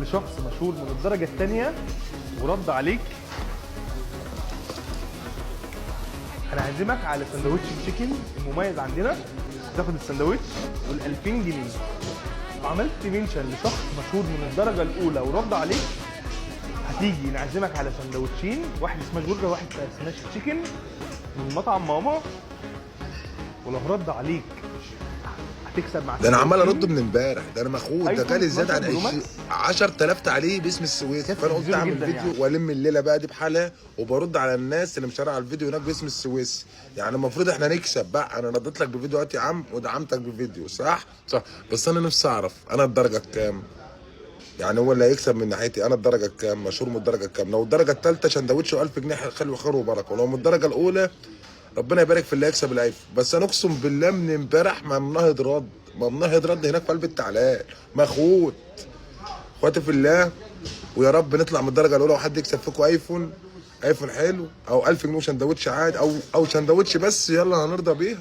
لشخص مشهور من الدرجه الثانيه ورد عليك، هنعزمك على سندوتش التشيكن المميز عندنا. تاخد السندوتش وال2000 جنيه. وعملت منشن لشخص مشهور من الدرجه الاولى ورد عليك، هتيجي نعزمك على سندوتشين، واحد سماش برجر وواحد سماش تشيكن من مطعم ماما. ولو رد عليك هتكسب مع ده انا عمال السندوتشين. ارد من امبارح، ده انا مخوض، ده أيفون جالي زياده عن 12 برو ماكس. 10,000 تعليق باسم السويس، كانت فانا قلت كبيرة اعمل جداً فيديو يعني. والم الليله بقى دي بحالها، وبرد على الناس اللي مشاركه على الفيديو هناك باسم السويس. يعني المفروض احنا نكسب بقى. انا رديت لك بفيديوهات يا عم ودعمتك بفيديو، صح؟ صح. بس انا نفسي اعرف انا الدرجه الكام؟ يعني هو اللي هيكسب من ناحيتي انا الدرجه الكام؟ مشهور من الدرجه الكام؟ لو الدرجه الثالثه سندوتش 1000 جنيه خير وخير وبركه، ولو من الدرجه الاولى ربنا يبارك في اللي هيكسب الايفون. بس انا اقسم بالله من امبارح ما منهض رد، ما منهض رد هناك في قلب التعلال مخوت. اخواتي في الله، ويا رب نطلع من الدرجه الاولى وحد يكسب فيكم ايفون حلو، او 1000 جنيه سندوتش عادي، او سندوتش بس، يلا هنرضى بيها.